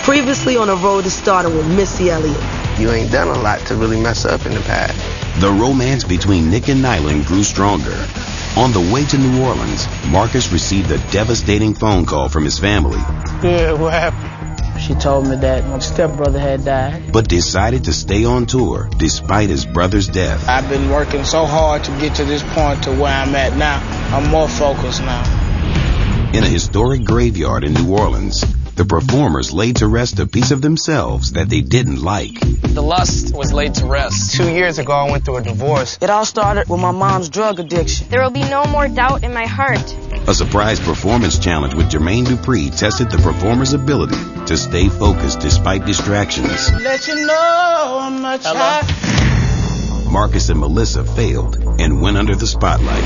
Previously on the road to Stardom with Missy Elliott. You ain't done a lot to really mess up in the past. The romance between Nick and Nyland grew stronger. On the way to New Orleans, Marcus received a devastating phone call from his family. Yeah, what happened? She told me that my stepbrother had died. But decided to stay on tour despite his brother's death. I've been working so hard to get to this point to where I'm at now. I'm more focused now. In a historic graveyard in New Orleans, the performers laid to rest a piece of themselves that they didn't like. The lust was laid to rest. 2 years ago, I went through a divorce. It all started with my mom's drug addiction. There will be no more doubt in my heart. A surprise performance challenge with Jermaine Dupri tested the performer's ability to stay focused despite distractions. Let you know how much I... Marcus and Melissa failed and went under the spotlight.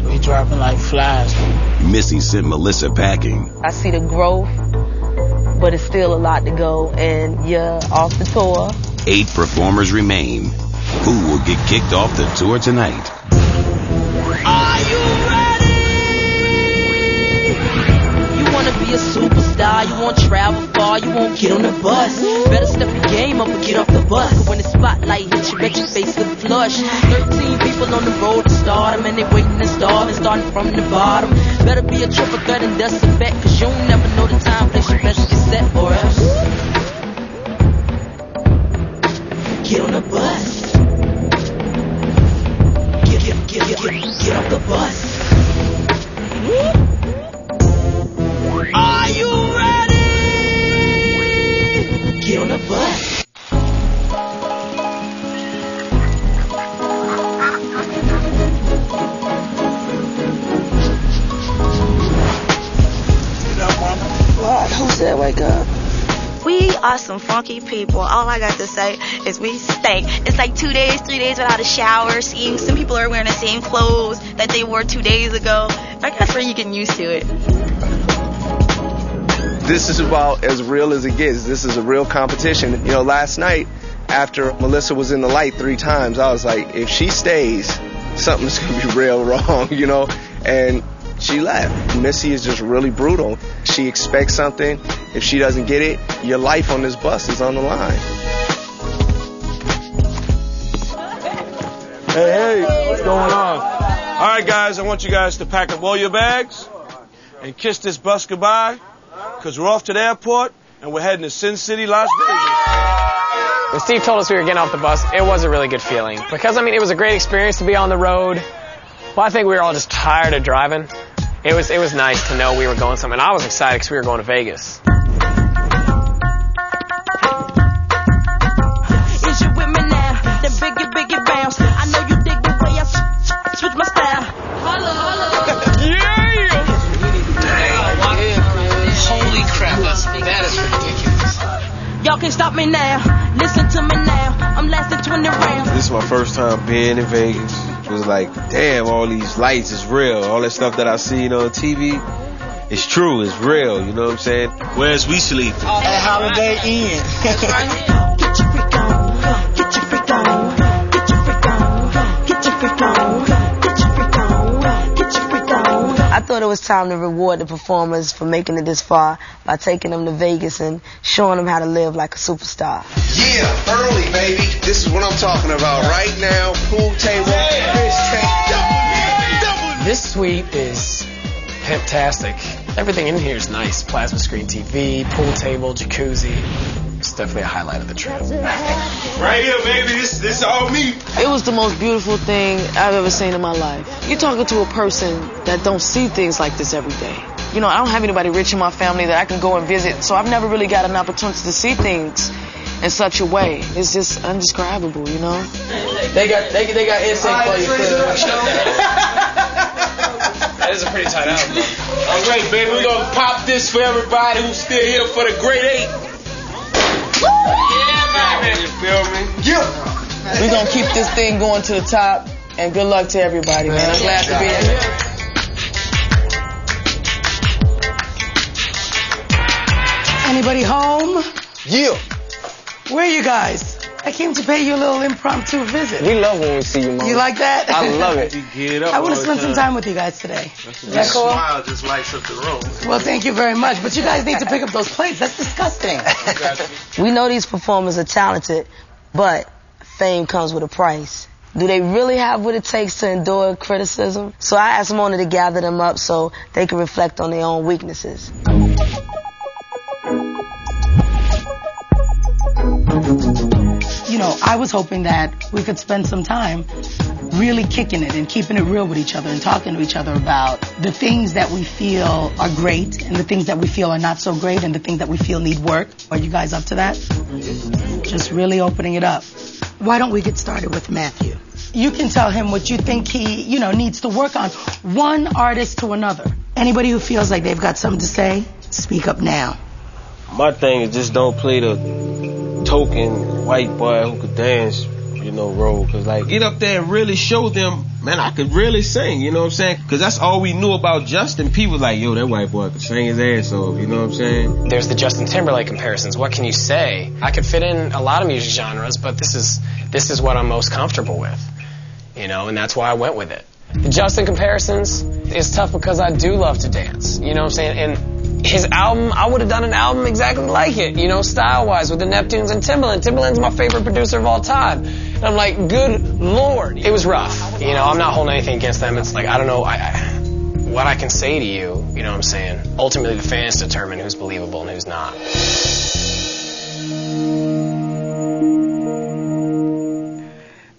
We dropping like flies. Missy sent Melissa packing. I see the growth, but it's still a lot to go, and you're off the tour. 8 performers remain. Who will get kicked off the tour tonight? Are you ready? You wanna be a superstar, you wanna travel far, you won't get on the bus. Better step your game up and get off the bus. When the spotlight hits you, bet your face look flush. 13 people on the road to Stardom, and they waiting to start, starting from the bottom. Better be a triple threat and dust effect, cause you'll never know the time, place your best get set or else. Get on the bus. Get off the bus. Are you ready? Get on the bus. Who said wake up? We are some funky people. All I got to say is we stink. It's like 2 days, 3 days without a shower. Seeing some people are wearing the same clothes that they wore 2 days ago. I guess we're getting used to it. This is about as real as it gets. This is a real competition. You know, last night, after Melissa was in the light 3 times, I was like, if she stays, something's going to be real wrong, you know? And she left. Missy is just really brutal. She expects something. If she doesn't get it, your life on this bus is on the line. Hey, what's going on? All right, guys, I want you guys to pack up all your bags and kiss this bus goodbye, because we're off to the airport and we're heading to Sin City, Las Vegas. When Steve told us we were getting off the bus, it was a really good feeling. Because, I mean, it was a great experience to be on the road. Well, I think we were all just tired of driving. It was nice to know we were going somewhere. And I was excited because we were going to Vegas. Is you with me now? Then biggie bounce. I know you dig the way I switch my style. Yeah! Holy crap, that is ridiculous. Y'all can't stop me now. Listen to me now. I'm lasting 20 rounds. This is my first time being in Vegas. It was like, damn, all these lights is real. All that stuff that I seen on TV, it's true, it's real, you know what I'm saying? Where's we sleep? At Holiday Inn. Get your freak on. Get your freak on. Get your freak on. Get your freak on. Get your freak on. Get your freak on. I thought it was time to reward the performers for making it this far by taking them to Vegas and showing them how to live like a superstar. Yeah, early, baby. This is what I'm talking about right now. Pool table, fish tank. This suite is fantastic. Everything in here is nice. Plasma screen TV, pool table, jacuzzi. It's definitely a highlight of the trip. Right here, baby. This is all me. It was the most beautiful thing I've ever seen in my life. You're talking to a person that don't see things like this every day. You know, I don't have anybody rich in my family that I can go and visit, so I've never really got an opportunity to see things in such a way. It's just undescribable, you know? They got instinct for you, too. That is a pretty tight album. All right, baby. We're going to pop this for everybody who's still here for the Great 8. Yeah, baby. You feel me? Yeah. We're going to keep this thing going to the top, and good luck to everybody, man. I'm glad to be here. Anybody home? Yeah. Where are you guys? I came to pay you a little impromptu visit. We love when we see you, Mom. You like that? I love it. I want to spend some time with you guys today. Is that cool? Smile just lights up the room. Well, thank you very much. But you guys need to pick up those plates. That's disgusting. We know these performers are talented, but fame comes with a price. Do they really have what it takes to endure criticism? So I asked Mona to gather them up so they can reflect on their own weaknesses. You know, I was hoping that we could spend some time really kicking it and keeping it real with each other and talking to each other about the things that we feel are great and the things that we feel are not so great and the things that we feel need work. Are you guys up to that? Just really opening it up. Why don't we get started with Matthew? You can tell him what you think he, needs to work on. One artist to another. Anybody who feels like they've got something to say, speak up now. My thing is just don't play the token white boy who could dance, role. Cause get up there and really show them, man, I could really sing, you know what I'm saying? Cause that's all we knew about Justin. People like, yo, that white boy could sing his ass off, you know what I'm saying? There's the Justin Timberlake comparisons. What can you say? I could fit in a lot of music genres, but this is what I'm most comfortable with, and that's why I went with it. The Justin comparisons is tough because I do love to dance, you know what I'm saying? And his album, I would have done an album exactly like it, style-wise with the Neptunes and Timbaland. Timbaland's my favorite producer of all time. And I'm like, good Lord. It was rough. I'm not holding anything against them. It's like, I don't know what I can say to you, you know what I'm saying? Ultimately, the fans determine who's believable and who's not.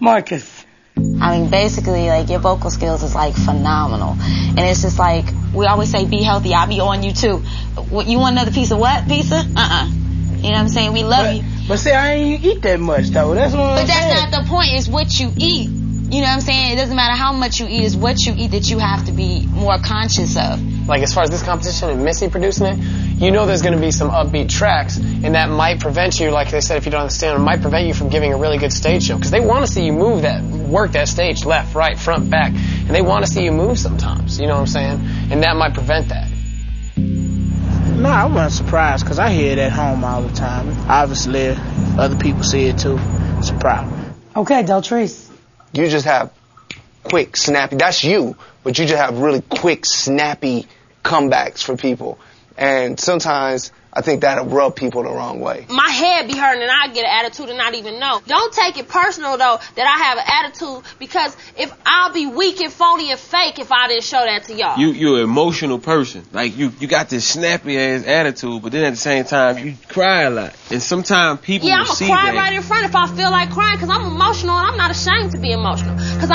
Marcus. I mean, basically, your vocal skills is, phenomenal. And it's just we always say, be healthy, I'll be on you, too. You want another piece of what? Pizza? You know what I'm saying? We love you. But see, I ain't eat that much, though. That's what I'm saying. But that's not the point. It's what you eat. You know what I'm saying? It doesn't matter how much you eat. It's what you eat that you have to be more conscious of. As far as this competition and Missy producing it, there's going to be some upbeat tracks, and that might prevent you, like they said, if you don't understand, it might prevent you from giving a really good stage show, because they want to see you work that stage left, right, front, back, and they want to see you move sometimes, you know what I'm saying? And that might prevent that. No, I wasn't surprised, because I hear it at home all the time. Obviously, other people see it too. It's a problem. Okay, Deltrice. You just have quick, snappy, that's you, but you just have really quick, snappy comebacks for people. And sometimes I think that'll rub people the wrong way. My head be hurting and I get an attitude and not even know. Don't take it personal, though, that I have an attitude, because if I'll be weak and phony and fake if I didn't show that to y'all. You're an emotional person. You got this snappy ass attitude, but then at the same time you cry a lot. And sometimes people I'm see gonna cry that. right in front if I feel like crying, because I'm emotional and I'm not ashamed to be emotional. Because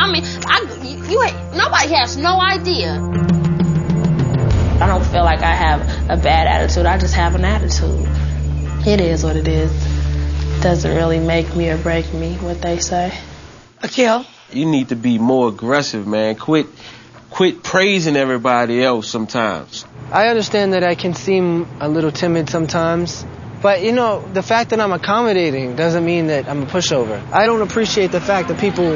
nobody has no idea. I don't feel like I have a bad attitude. I just have an attitude. It is what it is. Doesn't really make me or break me, what they say. Akil? You need to be more aggressive, man. Quit praising everybody else sometimes. I understand that I can seem a little timid sometimes. But, the fact that I'm accommodating doesn't mean that I'm a pushover. I don't appreciate the fact that people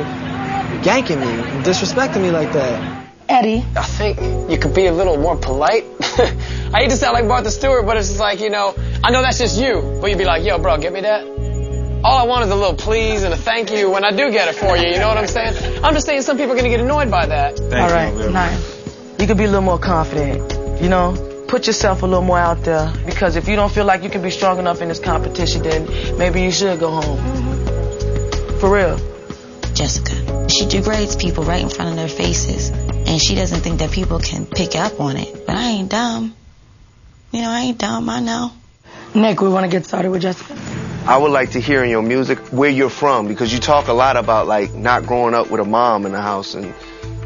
yanking me and disrespecting me like that. Eddie. I think you could be a little more polite. I hate to sound like Martha Stewart, but it's just I know that's just you. But you'd be like, yo, bro, give me that. All I want is a little please and a thank you when I do get it for you. You know what I'm saying? I'm just saying some people are going to get annoyed by that. All right, Naya. You could be a little more confident, Put yourself a little more out there, because if you don't feel like you can be strong enough in this competition, then maybe you should go home. Mm-hmm. For real. Jessica, she degrades people right in front of their faces, and she doesn't think that people can pick up on it. But I ain't dumb. I ain't dumb, I know. Nick, we want to get started with Jessica. I would like to hear in your music where you're from, because you talk a lot about not growing up with a mom in the house and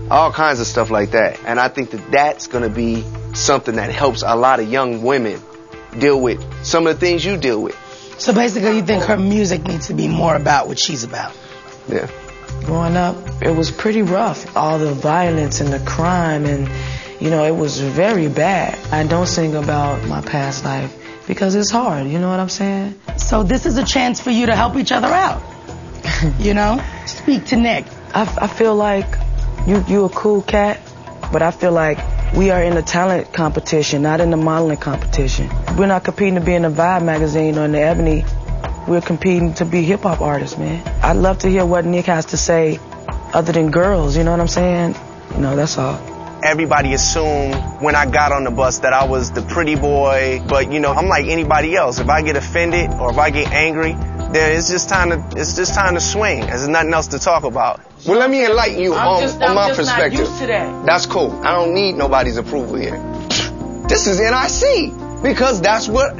all kinds of stuff like that. And I think that's going to be something that helps a lot of young women deal with some of the things you deal with. So basically you think her music needs to be more about what she's about? Yeah. Growing up, it was pretty rough. All the violence and the crime, and, it was very bad. I don't sing about my past life because it's hard, you know what I'm saying? So this is a chance for you to help each other out, Speak to Nick. I feel like you a cool cat, but I feel like we are in a talent competition, not in the modeling competition. We're not competing to be in the Vibe magazine or in the Ebony we're competing to be hip-hop artists, man. I'd love to hear what Nick has to say other than girls, you know what I'm saying? You know, that's all. Everybody assumed when I got on the bus that I was the pretty boy, but you know, I'm like anybody else. If I get offended or if I get angry, then it's just time to swing. There's nothing else to talk about. Well, let me enlighten you on my perspective. Not used to that. That's cool. I don't need nobody's approval here. This is NIC because that's what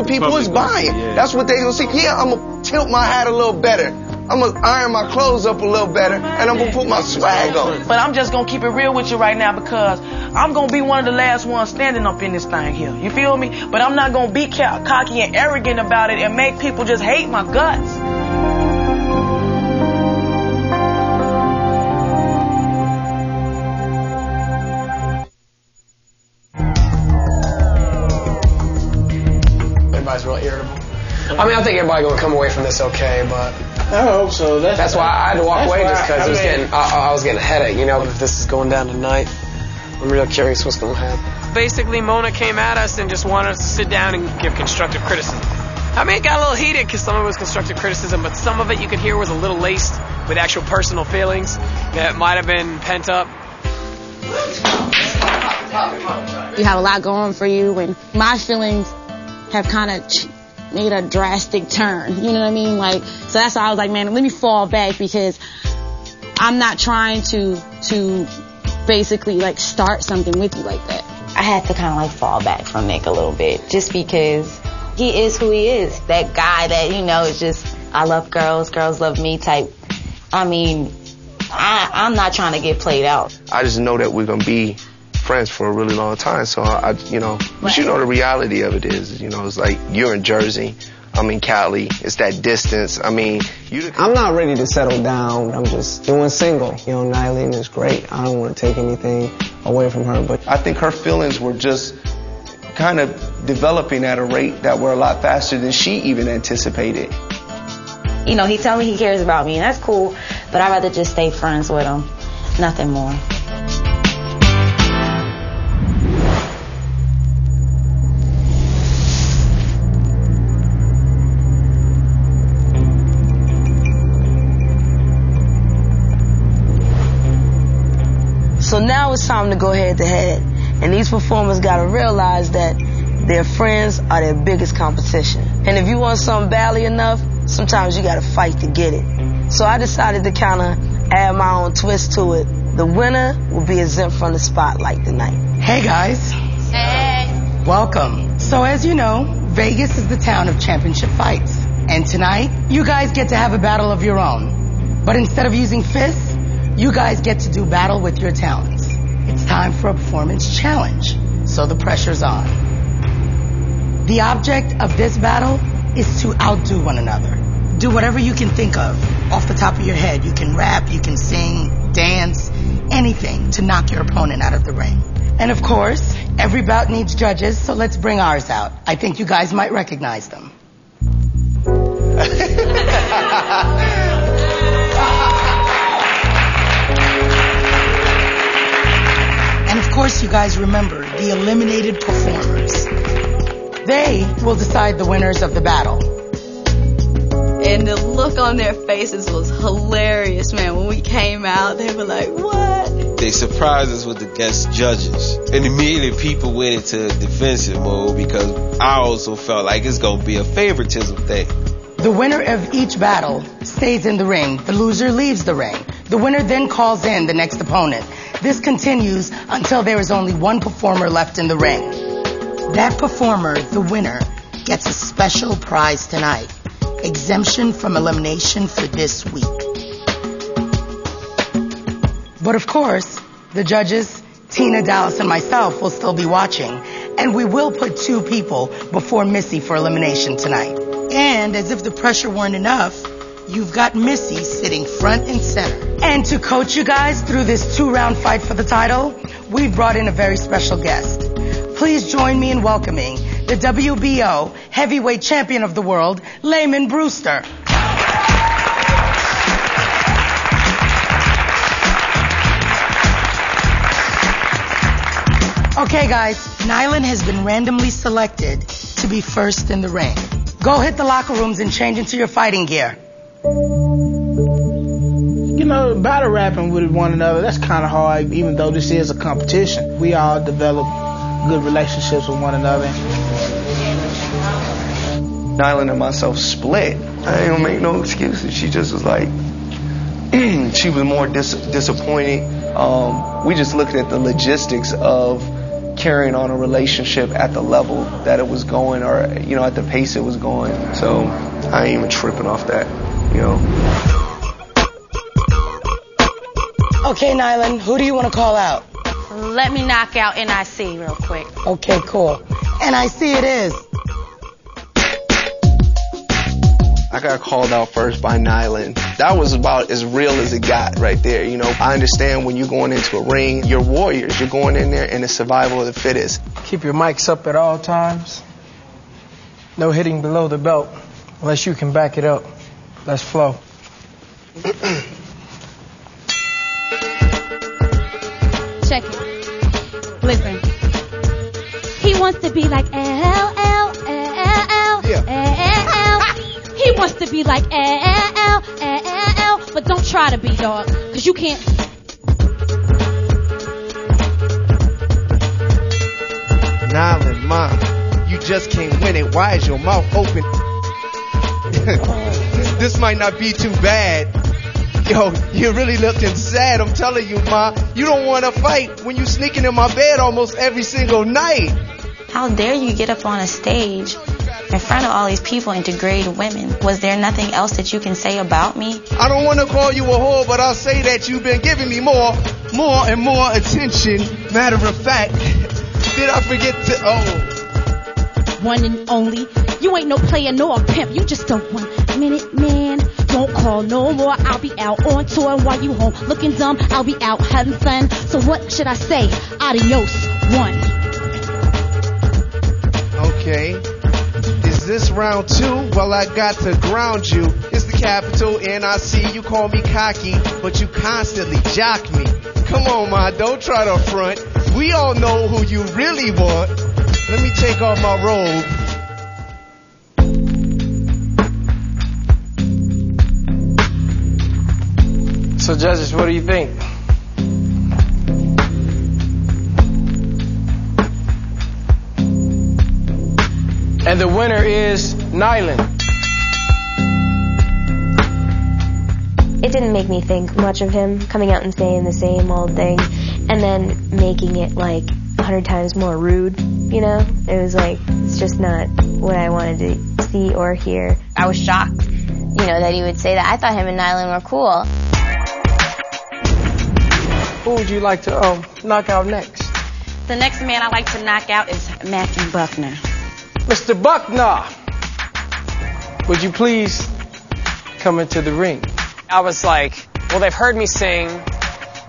people is buying. Yeah. That's what they gonna see. Yeah, I'm gonna tilt my hat a little better. I'm gonna iron my clothes up a little better, and I'm gonna put my swag on. But I'm just gonna keep it real with you right now because I'm gonna be one of the last ones standing up in this thing here. You feel me? But I'm not gonna be cocky and arrogant about it and make people just hate my guts. Everybody's real irritable. I mean, I think everybody gonna come away from this okay, but I hope so. That's why I had to walk away just because I was getting a headache, you know. If this is going down tonight, I'm real curious what's gonna happen. Basically, Mona came at us and just wanted us to sit down and give constructive criticism. I mean, it got a little heated because some of it was constructive criticism, but some of it you could hear was a little laced with actual personal feelings that might have been pent up. You have a lot going for you, and my feelings have kind of made a drastic turn. You know what I mean? Like, so that's why I was like, man, let me fall back because I'm not trying to basically like start something with you like that. I had to kind of like fall back from Nick a little bit just because he is who he is. That guy that, you know, is just, I love girls, girls love me type. I mean, I'm not trying to get played out. I just know that we're gonna be friends for a really long time, so but you know, the reality of it is, you know, it's like you're in Jersey, I'm in Cali, it's that distance. I mean, I'm not ready to settle down. I'm just doing single. You know, Nylene is great. I don't want to take anything away from her, but I think her feelings were just kind of developing at a rate that were a lot faster than she even anticipated. You know, he tell me he cares about me, and that's cool, but I'd rather just stay friends with him. Nothing more. So now it's time to go head to head. And these performers gotta realize that their friends are their biggest competition. And if you want something badly enough, sometimes you gotta fight to get it. So I decided to kinda add my own twist to it. The winner will be exempt from the spotlight tonight. Hey guys. Hey. Welcome. So as you know, Vegas is the town of championship fights. And tonight, you guys get to have a battle of your own. But instead of using fists, you guys get to do battle with your talents. It's time for a performance challenge, so the pressure's on. The object of this battle is to outdo one another. Do whatever you can think of off the top of your head. You can rap, you can sing, dance, anything to knock your opponent out of the ring. And of course, every bout needs judges, so let's bring ours out. I think you guys might recognize them. And of course, you guys remember the eliminated performers. They will decide the winners of the battle. And the look on their faces was hilarious, man. When we came out, they were like, what? They surprised us with the guest judges. And immediately people went into defensive mode because I also felt like it's going to be a favoritism thing. The winner of each battle stays in the ring. The loser leaves the ring. The winner then calls in the next opponent. This continues until there is only one performer left in the ring. That performer, the winner, gets a special prize tonight. Exemption from elimination for this week. But of course, the judges, Tina, Dallas, and myself will still be watching. And we will put 2 people before Missy for elimination tonight. And as if the pressure weren't enough, you've got Missy sitting front and center. And to coach you guys through this 2-round fight for the title, we've brought in a very special guest. Please join me in welcoming the WBO heavyweight champion of the world, Layman Brewster. Okay, guys, Nyland has been randomly selected to be first in the ring. Go hit the locker rooms and change into your fighting gear. You know, battle rapping with one another, that's kind of hard, even though this is a competition. We all develop good relationships with one another. Nyland and myself split. I ain't gonna make no excuses. She just was like, she was more disappointed. We just looked at the logistics of carrying on a relationship at the level that it was going, or, you know, at the pace it was going. So I ain't even tripping off that, you know. Okay, Nyland, who do you want to call out? Let me knock out NIC real quick. Okay, cool. NIC it is. I got called out first by Nyland. That was about as real as it got right there. You know, I understand when you're going into a ring, you're warriors. You're going in there in the survival of the fittest. Keep your mics up at all times. No hitting below the belt unless you can back it up. Let's flow. Check it. Listen. He wants to be like L. He wants to be like L. But don't try to be, dog, because you can't. Nyland, Mom, you just can't win it. Why is your mouth open? This might not be too bad. Yo, you're really looking sad. I'm telling you, Ma, you don't want to fight when you sneaking in my bed almost every single night. How dare you get up on a stage in front of all these people and degrade women? Was there nothing else that you can say about me? I don't want to call you a whore, but I'll say that you've been giving me more and more attention. Matter of fact, did I forget to... One and only. You ain't no player nor a pimp. You just a 1 minute man. Don't call no more. I'll be out on tour while you home looking dumb. I'll be out having fun. So what should I say? Adios, one. Okay. Is this round 2? Well, I got to ground you. It's the capital NIC. You call me cocky, but you constantly jock me. Come on, Ma, don't try to front. We all know who you really want. Let me take off my robe. So, judges, what do you think? And the winner is Nyland. It didn't make me think much of him coming out and saying the same old thing and then making it like 100 times more rude, you know? It was like, it's just not what I wanted to see or hear. I was shocked, you know, that he would say that. I thought him and Nyland were cool. Who would you like to knock out next? The next man I like to knock out is Matthew Buckner. Mr. Buckner, would you please come into the ring? I was like, well, they've heard me sing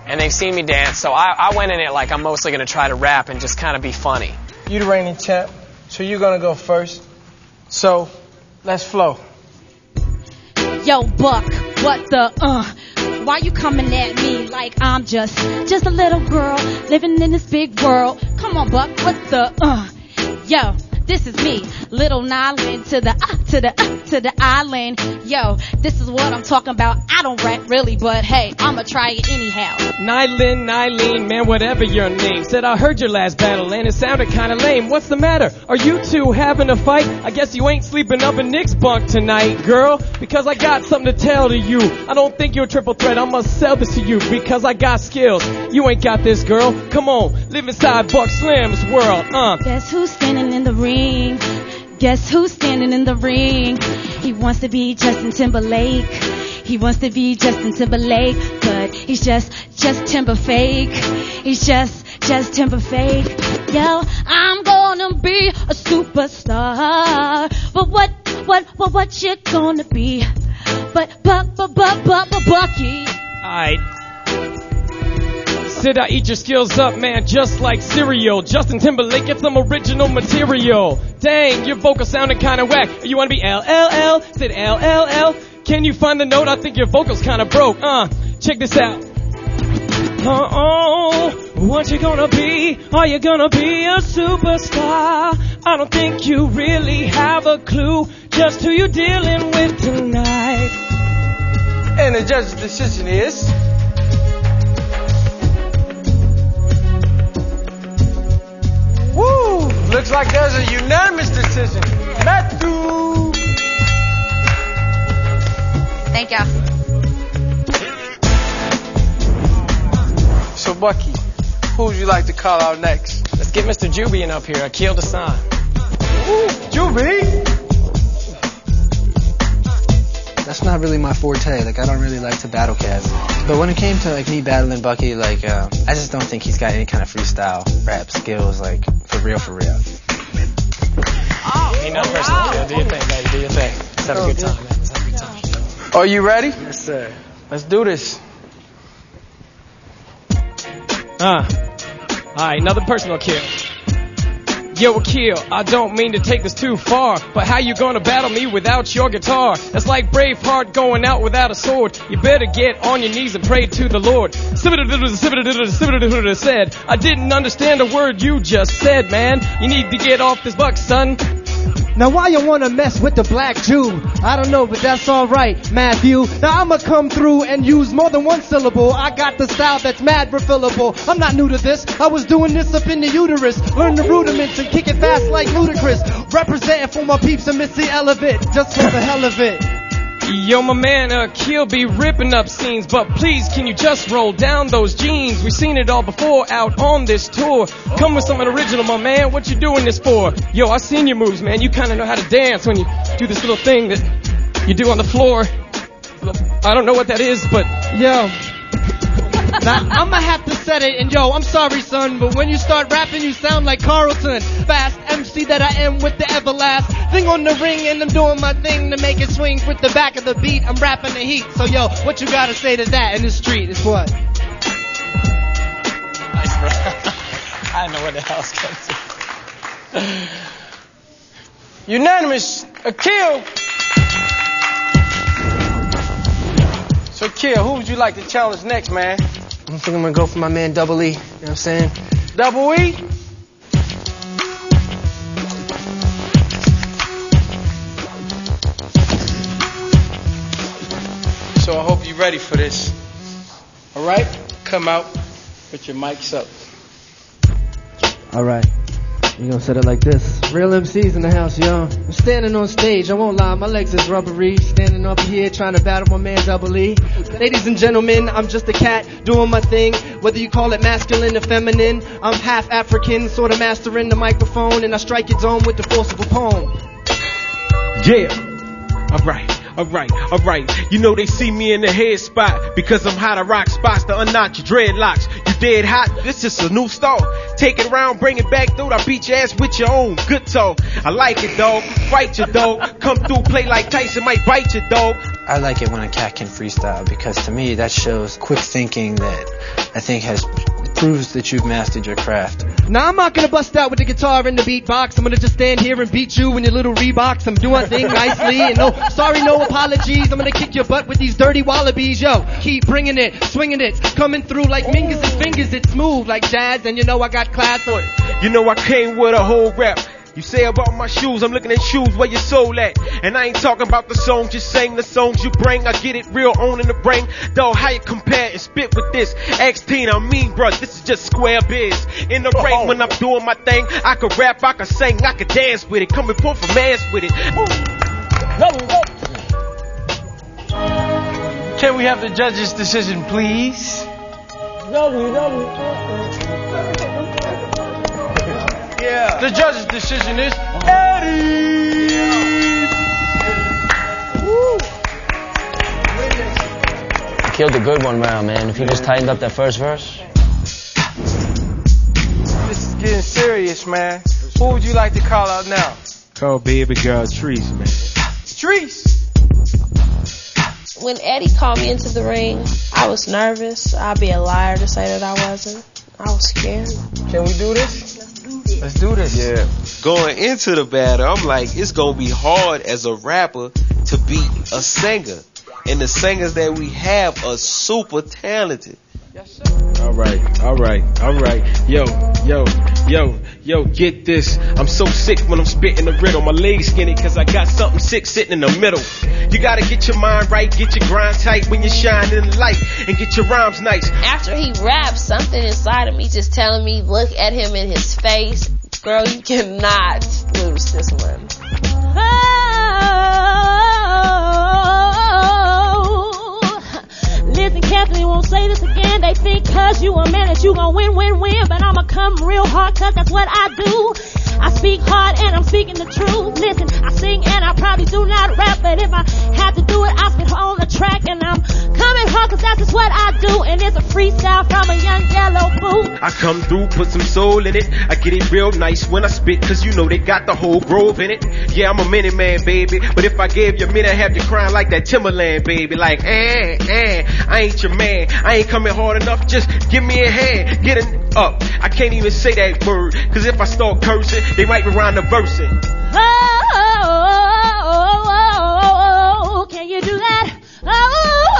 and they've seen me dance, so I went in it like I'm mostly going to try to rap and just kind of be funny. You the reigning champ, so you're going to go first. So, let's flow. Yo, Buck, what the, Why you coming at me like I'm just a little girl living in this big world? Come on, Buck, what the, Yo, this is me, little Nyland to the island. Yo, this is what I'm talking about. I don't rap really, but hey, I'ma try it anyhow. Nyland, man, whatever your name. Said I heard your last battle and it sounded kinda lame. What's the matter? Are you two having a fight? I guess you ain't sleeping up in Nick's bunk tonight, girl, because I got something to tell to you. I don't think you're a triple threat. I must sell this to you because I got skills. You ain't got this, girl. Come on, live inside Buck Slim's world. Guess who's standing in the ring? Guess who's standing in the ring? He wants to be Justin Timberlake. He wants to be Justin Timberlake, but he's just Timber fake. He's just Timber fake. Yo, I'm gonna be a superstar. But what you gonna be? But Bucky. Alright. Said I eat your skills up, man, just like cereal. Justin Timberlake, get some original material. Dang, your vocal sounding kinda whack. You wanna be LLL? Said LLL. Can you find the note? I think your vocal's kinda broke. Check this out. What you gonna be? Are you gonna be a superstar? I don't think you really have a clue. just who you dealing with tonight. And the judge's decision is... Woo! Looks like there's a unanimous decision. Matthew! Thank y'all. So, Bucky, who would you like to call out next? Let's get Mr. Jubian up here. Akil Dassan. Ooh, Juby! That's not really my forte. Like, I don't really like to battle cast. But when it came to like me battling Bucky, like, I just don't think he's got any kind of freestyle rap skills, like, for real, for real. Ain't no personal feel. Do your thing, baby. Do your thing. Let's have a good time, man. Let's have a good time. Are you ready? Yes, sir. Let's do this. Alright, another personal kill. Yo, Akil, I don't mean to take this too far, but how you gonna battle me without your guitar? That's like Braveheart going out without a sword. You better get on your knees and pray to the Lord. Said, I didn't understand a word you just said, man. You need to get off this buck, son. Now why you wanna mess with the black Jew? I don't know, but that's alright, Matthew. Now I'ma come through and use more than one syllable. I got the style that's mad refillable. I'm not new to this, I was doing this up in the uterus. Learn the rudiments and kick it fast like Ludacris. Representing for my peeps and Missy Elliott, just for the hell of it. Yo, my man, Akil be ripping up scenes, but please, can you just roll down those jeans? We've seen it all before out on this tour. Come with something original, my man. What you doing this for? Yo, I seen your moves, man. You kind of know how to dance when you do this little thing that you do on the floor. I don't know what that is, but yo. Now, I'ma have to set it, and yo, I'm sorry, son, but when you start rapping, you sound like Carlton. Fast MC that I am with the everlast thing on the ring, and I'm doing my thing to make it swing with the back of the beat. I'm rapping the heat, so yo, what you gotta say to that in the street is what? Nice, bro. I don't know what the hell I was going to. Unanimous, Akil. So, Akil, who would you like to challenge next, man? I think I'm gonna go for my man Double E. You know what I'm saying? Double E? So I hope you're ready for this. All right? Come out with your mics up. All right. You gonna set it like this. Real MCs in the house, yo. I'm standing on stage, I won't lie, my legs is rubbery. Standing up here trying to battle my man Double E. Ladies and gentlemen, I'm just a cat doing my thing. Whether you call it masculine or feminine, I'm half African, sort of mastering the microphone, and I strike your dome with the force of a poem. Yeah. Alright. You know they see me in the head spot because I'm hot to rock spots to unknot your dreadlocks. You dead hot, this is a new start. Take it around, bring it back through. I beat your ass with your own good talk. I like it, dog. Fight your dog. Come through, play like Tyson, might bite your dog. I like it when a cat can freestyle because to me that shows quick thinking that I think proves that you've mastered your craft. Now I'm not gonna bust out with the guitar and the beatbox. I'm gonna just stand here and beat you in your little Reeboks. I'm doing my thing nicely and no apologies. I'm gonna kick your butt with these dirty wallabies. Yo, keep bringing it, swinging it, coming through like Mingus' fingers. It's smooth like jazz, and you know I got class on it. You know I came with a whole rap. You say about my shoes, I'm looking at shoes where your soul at. And I ain't talking about the songs, just saying the songs you bring. I get it real on in the brain. Dog, how you compare and spit with this? Ask Tina, I mean, bruh, this is just square biz. In the ring when I'm doing my thing, I could rap, I could sing, I could dance with it. Come and pull from ass with it. Can we have the judge's decision, please? Yeah. The judge's decision is Eddie. Killed a good one round, man. If you just tightened up that first verse. This is getting serious, man. Who would you like to call out now? Call baby girl Treese, man. Treese. When Eddie called me into the ring, I was nervous. I'd be a liar to say that I wasn't. I was scared. Can we do this? Let's do this. Yeah. Going into the battle, I'm like, it's going to be hard as a rapper to beat a singer. And the singers that we have are super talented. Yes, sir. All right. Yo, get this. I'm so sick when I'm spitting the riddle. My legs skinny cause I got something sick sitting in the middle. You gotta get your mind right, get your grind tight when you shine in the light, and get your rhymes nice. After he raps, something inside of me just telling me, look at him in his face. Girl, you cannot lose this one. Listen carefully, won't say this again. They think cause you a man that you gon' win. But I'ma come real hard cause that's what I do. I speak hard and I'm speaking the truth. Listen, I sing and I probably do not rap, but if I have to do it, I spit on the track. And I'm coming hard cause that's just what I do. And it's a freestyle from a young yellow fool. I come through, put some soul in it. I get it real nice when I spit, cause you know they got the whole grove in it. Yeah, I'm a minute man, baby, but if I gave you a minute, I have you crying like that Timberland, baby. Like, I ain't your man. I ain't coming hard enough, just give me a hand. Get it up. I can't even say that word, cause if I start cursing, they might be around the versing. Oh, can you do that? Oh,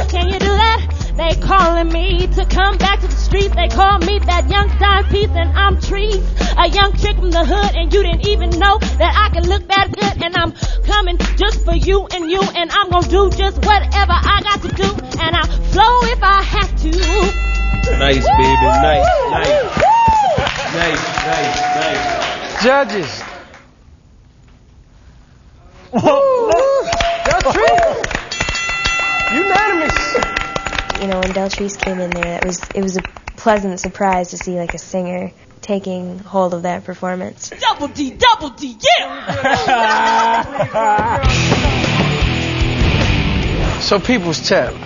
can you do that? They calling me to come back to the streets. They call me that young timepiece, and I'm Trees, a young chick from the hood, and you didn't even know that I can look that good. And I'm coming just for you, and I'm gonna do just whatever I got to do, and I'll flow if I have to. Nice, baby, nice. Judges. Unanimous. You know, when Deltrice came in there, it was a pleasant surprise to see like a singer taking hold of that performance. Double D, yeah! So, People's Champ,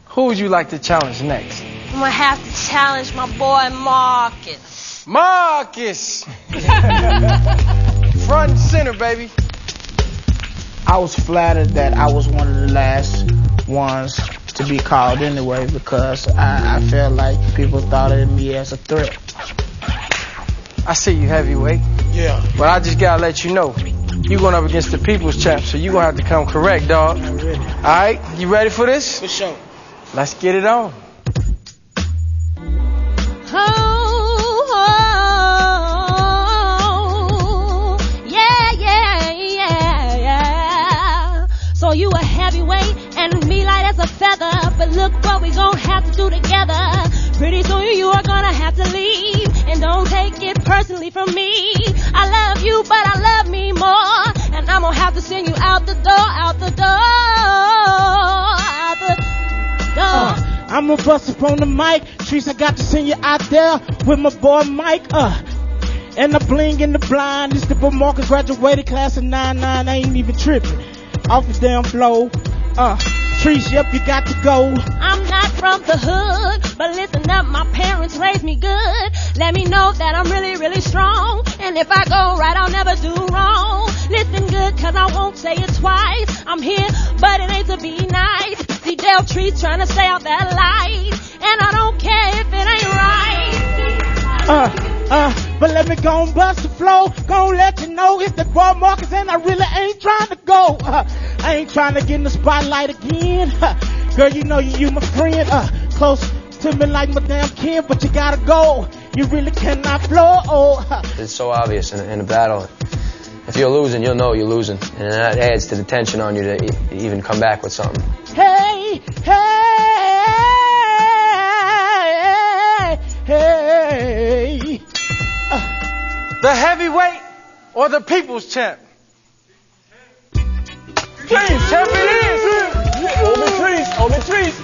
who would you like to challenge next? I'm gonna have to challenge my boy Marcus. Marcus! Front and center, baby. I was flattered that I was one of the last ones to be called anyway, because I felt like people thought of me as a threat. I see you heavyweight. Yeah. But I just gotta let you know, you going up against the People's Champ, so you gonna have to come correct, dog. Alright, you ready for this? For sure. Let's get it on. So you a heavyweight and me light as a feather, but look what we gon' have to do together. Pretty soon you are gonna have to leave, and don't take it personally from me. I love you, but I love me more, and I'm gonna have to send you out the door. I'm a bust up on the mic. Trees, I got to send you out there with my boy Mike. And the bling and the blind. This the boy Marcus, graduated class of 99. I ain't even tripping off the damn flow. Trees, yep, you got to go. I'm not from the hood, but listen up, my parents raised me good. Let me know that I'm really, really strong, and if I go right, I'll never do wrong. Listen good, cause I won't say it twice. I'm here, but it ain't to be nice. See Deltrice trying to stay out that light, and I don't care if it ain't right. But let me go and bust the flow. Gon' let you know it's the boy Marcus, and I really ain't trying to go. I ain't trying to get in the spotlight again. Girl, you know you my friend. Close to me like my damn kin, but you gotta go. You really cannot flow. It's so obvious in a battle. If you're losing, you'll know you're losing, and that adds to the tension on you to even come back with something. Hey. The heavyweight or the People's Champ? Trees, champ it is! Over trees!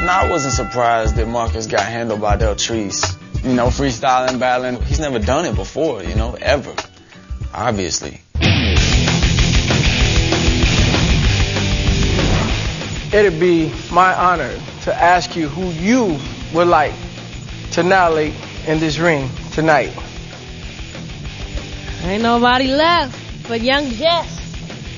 No, I wasn't surprised that Marcus got handled by Deltrice. You know, freestyling, battling. He's never done it before, you know, ever. Obviously. It'd be my honor to ask you who you would like to annihilate in this ring tonight. Ain't nobody left but young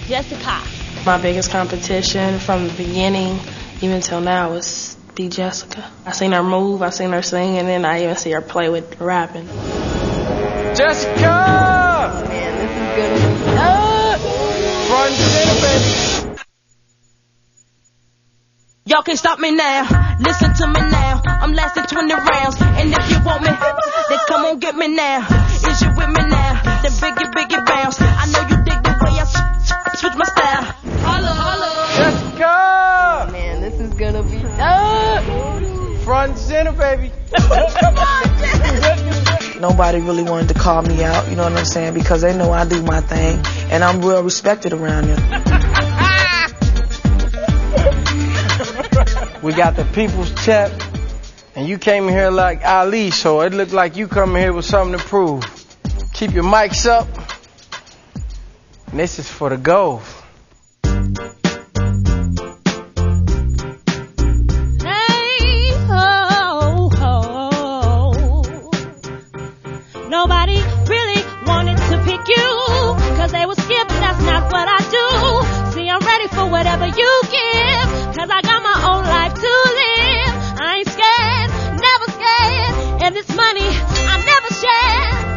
Jessica. My biggest competition from the beginning, even till now, was be Jessica. I seen her move, I seen her sing, and then I even see her play with rapping. Jessica! Man, this is good. Front and center, baby. Y'all can't stop me now. Listen to me now. I'm lasting 20 rounds. And if you want me, then come on get me now. Is you with me now? Then biggie bounce. I know you dig the way I switch my style. Holla. Jessica! Oh, man, this is gonna be dope. Front and center, baby. Nobody really wanted to call me out, you know what I'm saying? Because they know I do my thing, and I'm well respected around them. We got the people's champ, and you came in here like Ali, so it looked like you coming here with something to prove. Keep your mics up. And this is for the gold. Nobody really wanted to pick you, cause they were scared, but that's not what I do. See, I'm ready for whatever you give, cause I got my own life to live. I ain't scared, never scared, and this money I never share.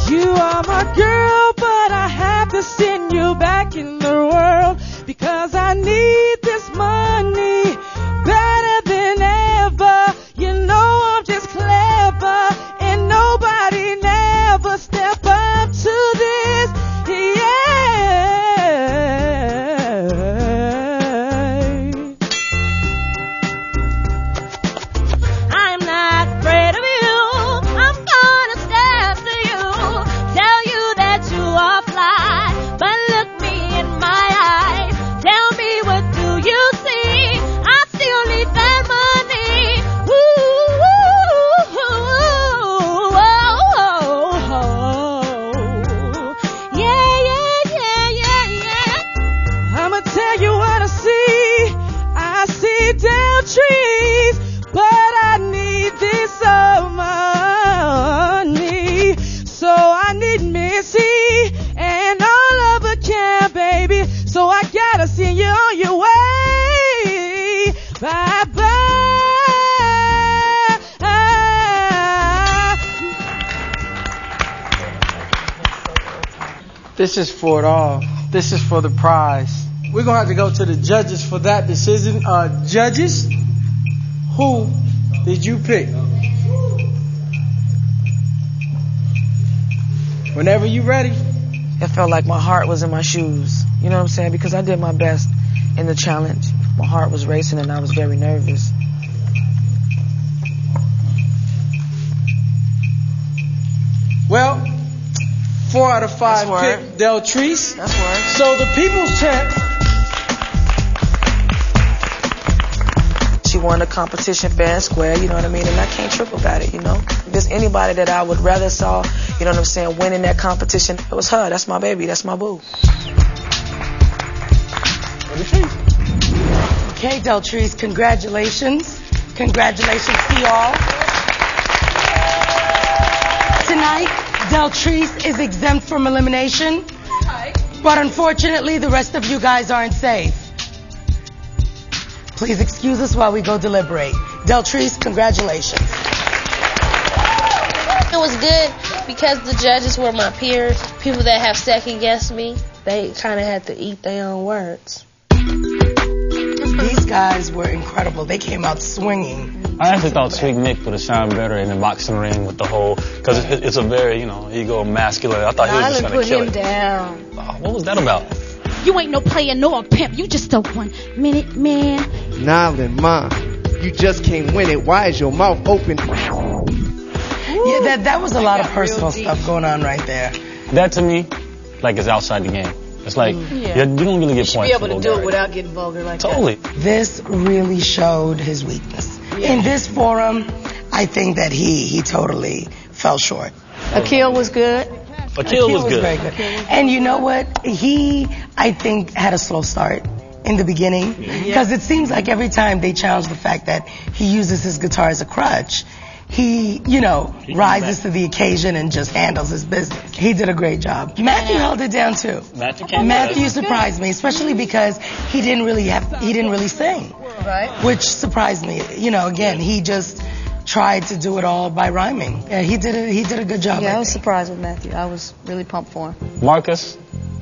You are my girl, but I have to send you back in the world, because I need this money better than ever. You know I'm just clever, and nobody never step up to this. Yeah. I'm not afraid of you. I'm gonna step to you, tell you that you are fly, but look me in my eyes. Tell me, what do you see? I still need that money. Ooh, yeah. I'ma tell you what I see. I see down trees, but I need this money. So I need Missy and all of a can, baby. So I gotta send you on your way. Bye bye. This is for it all. This is for the prize. We're gonna have to go to the judges for that decision. Judges, who did you pick? Whenever you ready. It felt like my heart was in my shoes. You know what I'm saying? Because I did my best in the challenge. My heart was racing and I was very nervous. Well, 4 out of 5 picked Deltrice. That's word. So the people's champ. She won the competition fair and square, you know what I mean? And I can't trip about it, you know? If there's anybody that I would rather saw, you know what I'm saying, winning that competition, it was her. That's my baby. That's my boo. Okay, Deltrice, congratulations. Congratulations to y'all. Tonight, Deltrice is exempt from elimination. But unfortunately, the rest of you guys aren't safe. Please excuse us while we go deliberate. Deltrice, congratulations. It was good because the judges were my peers, people that have second guessed me. They kind of had to eat their own words. These guys were incredible. They came out swinging. I actually thought Sweet Nick would have shined better in the boxing ring with the whole, because it's a very, ego masculine. I thought he was just going to kill it. Down. What was that about? You ain't no player nor a pimp. You just a 1 minute man. Nylon, Ma, you just can't win it. Why is your mouth open? Yeah, that was a lot of personal stuff going on right there. That to me, is outside the game. It's like, you don't really get points. Be able to do it without getting vulgar like that. Totally. This really showed his weakness. Yeah. In this forum, I think that he totally fell short. Akil was good. Akil was good. Very good. And you know what? I think, had a slow start in the beginning. Because it seems like every time they challenge the fact that he uses his guitar as a crutch, he rises to the occasion and just handles his business. He did a great job. Matthew held it down too. Matthew surprised me, especially because he didn't really sing. Right. Which surprised me. Again, he just tried to do it all by rhyming. Yeah, he did a good job. Yeah, I was surprised with Matthew. I was really pumped for him. Marcus,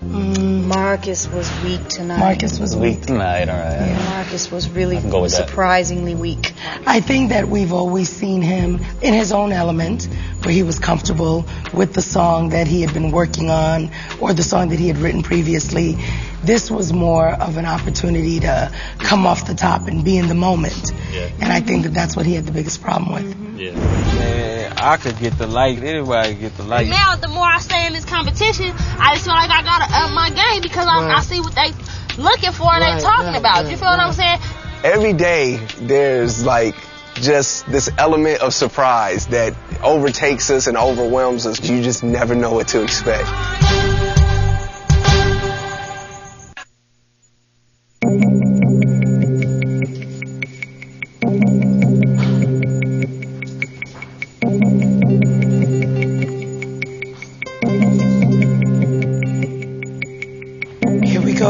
Marcus was weak tonight. Marcus was weak tonight, all right. Yeah. Marcus was really go with that. surprisingly weak. I think that we've always seen him in his own element, where he was comfortable with the song that he had been working on or the song that he had written previously. This was more of an opportunity to come off the top and be in the moment. Yeah. And I think that that's what he had the biggest problem with. Yeah. Man, I could get the light. Anybody could get the light. Now, the more I stay in this competition, I just feel like I gotta up my game because I see what they looking for and they talking about. You feel what I'm saying? Every day there's like just this element of surprise that overtakes us and overwhelms us. You just never know what to expect.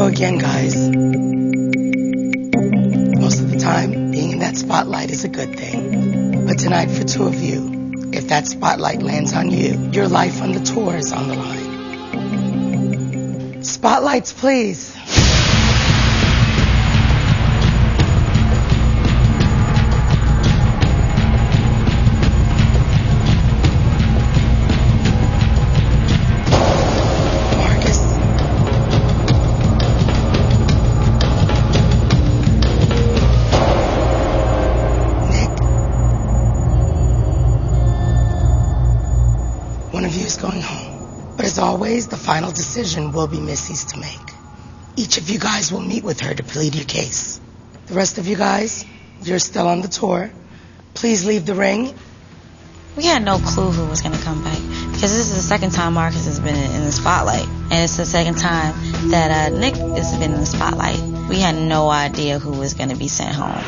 Again, guys, most of the time being in that spotlight is a good thing, but tonight for two of you, if that spotlight lands on you, your life on the tour is on the line. Spotlights, please. Going home. But as always, the final decision will be Missy's to make. Each of you guys will meet with her to plead your case. The rest of you guys, you're still on the tour. Please leave the ring. We had no clue who was going to come back because this is the second time Marcus has been in the spotlight, and it's the second time that Nick has been in the spotlight. We had no idea who was going to be sent home.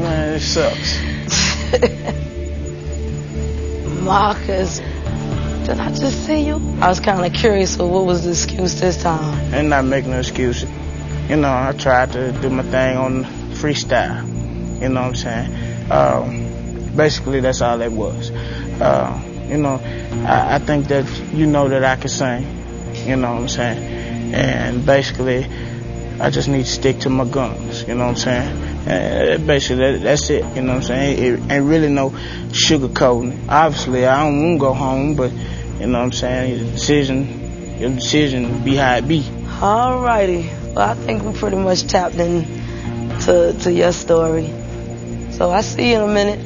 Man, it sucks. Marcus, did I just see you? I was kind of curious, so what was the excuse this time? And not making an excuse. You know, I tried to do my thing on freestyle. You know what I'm saying? Basically, that's all it was. You know, I think that you know that I can sing. You know what I'm saying? And basically, I just need to stick to my guns. You know what I'm saying? Basically, that's it. You know what I'm saying? It ain't really no sugarcoating. Obviously, I don't want to go home, but you know what I'm saying? Your decision be how it be. Alrighty. Well, I think we pretty much tapped in to your story. So I see you in a minute.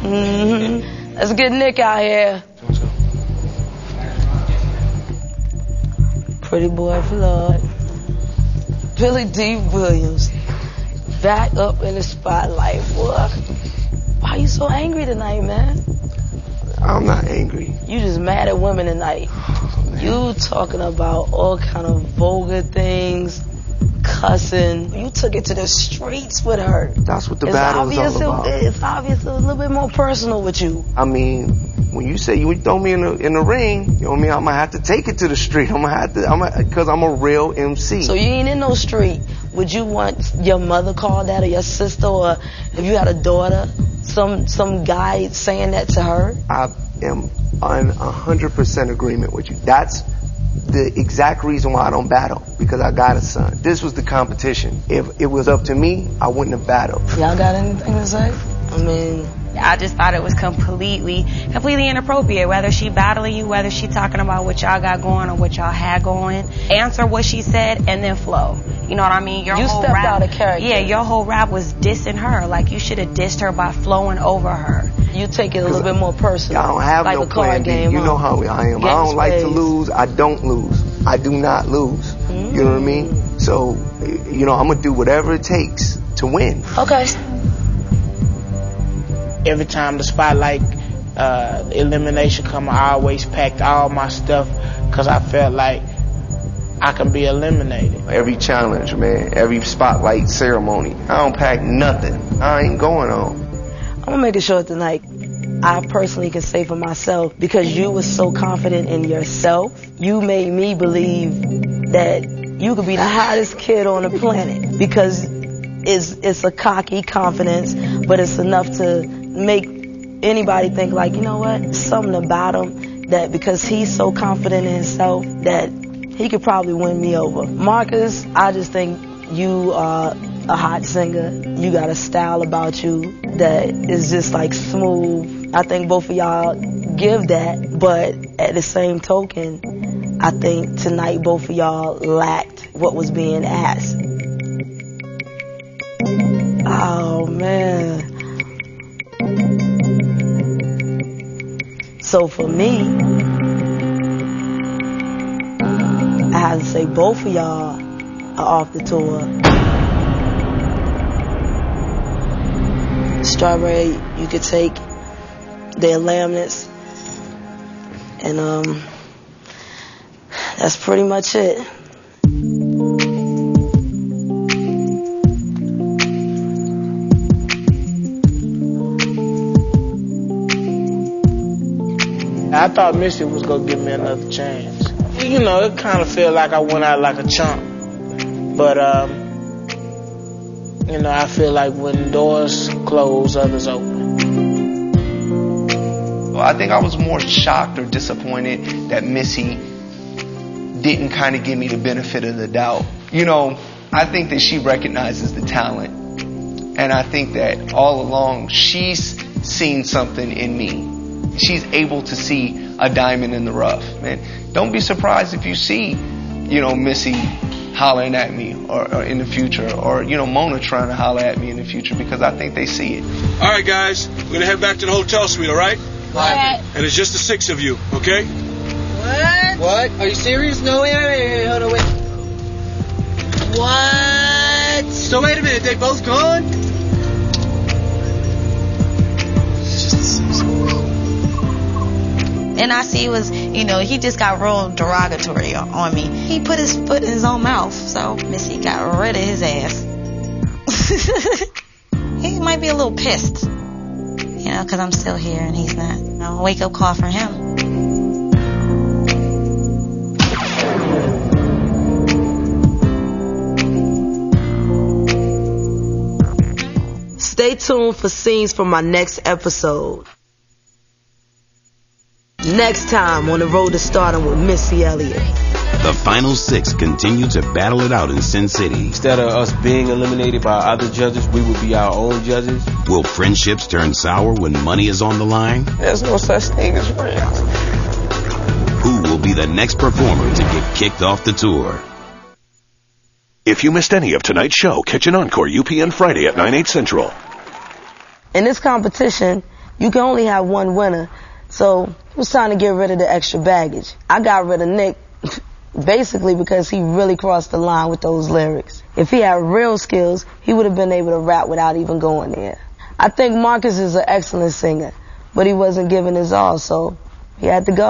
Mm-hmm. Let's get Nick out here. Let's go. Pretty boy Floyd. Billy D. Williams. Back up in the spotlight, boy. Why you so angry tonight, man? I'm not angry. You just mad at women tonight. You talking about all kind of vulgar things, cussing. You took it to the streets with her. That's what the battle is all about. It's obvious a little bit more personal with you. I mean, when you say you throw me in the ring, you know what I mean? I'm gonna have to take it to the street. Because I'm a real MC. So you ain't in no street. Would you want your mother called that, or your sister, or if you had a daughter, some guy saying that to her? I am in 100% agreement with you. That's the exact reason why I don't battle, because I got a son. This was the competition. If it was up to me, I wouldn't have battled. Y'all got anything to say? I mean, I just thought it was completely inappropriate, whether she battling you, whether she talking about what y'all got going or what y'all had going. Answer what she said and then flow. You know what I mean? You stepped out of character. Yeah, your whole rap was dissing her. Like, you should have dissed her by flowing over her. You take it a little bit more personal. I don't have like no a card plan B. game. You know how I am. I don't like to lose. I don't lose. I do not lose. Mm-hmm. You know what I mean? So, you know, I'm going to do whatever it takes to win. Okay. Every time the spotlight, elimination come, I always packed all my stuff because I felt like I can be eliminated. Every challenge, man, every spotlight ceremony, I don't pack nothing. I ain't going on. I'm gonna make it short tonight. I personally can say for myself, because you were so confident in yourself, you made me believe that you could be the hottest kid on the planet, because it's a cocky confidence, but it's enough to make anybody think like, you know what, something about him that because he's so confident in himself that he could probably win me over. Marcus, I just think you are a hot singer. You got a style about you that is just like smooth. I think both of y'all give that, but at the same token, I think tonight both of y'all lacked what was being asked. Oh, man. So for me, I have to say both of y'all are off the tour. Strawberry, you could take their laminates, and that's pretty much it. I thought Missy was gonna give me another chance. You know, it kind of felt like I went out like a chump. But, you know, I feel like when doors close, others open. Well, I think I was more shocked or disappointed that Missy didn't kind of give me the benefit of the doubt. You know, I think that she recognizes the talent. And I think that all along, she's seen something in me. She's able to see a diamond in the rough, man. Don't be surprised if you see, you know, Missy hollering at me or in the future, or, you know, Mona trying to holler at me in the future, because I think they see it. All right, guys, we're going to head back to the hotel suite, all right? Right. And it's just the 6 of you, okay? What? Are you serious? No, wait, hold on, wait. What? So wait a minute, they both gone? NIC was, you know, he just got real derogatory on me. He put his foot in his own mouth, so Missy got rid of his ass. He might be a little pissed, you know, because I'm still here and he's not. A wake-up call for him. Stay tuned for scenes from my next episode. Next time on the road to Stardom with Missy Elliott. The final 6 continue to battle it out in Sin City. Instead of us being eliminated by other judges, we would be our own judges. Will friendships turn sour when money is on the line? There's no such thing as friends. Who will be the next performer to get kicked off the tour? If you missed any of tonight's show, catch an encore UPN Friday at 9/8 Central. In this competition, you can only have one winner. So it was time to get rid of the extra baggage. I got rid of Nick basically because he really crossed the line with those lyrics. If he had real skills, he would have been able to rap without even going there. I think Marcus is an excellent singer, but he wasn't giving his all, so he had to go.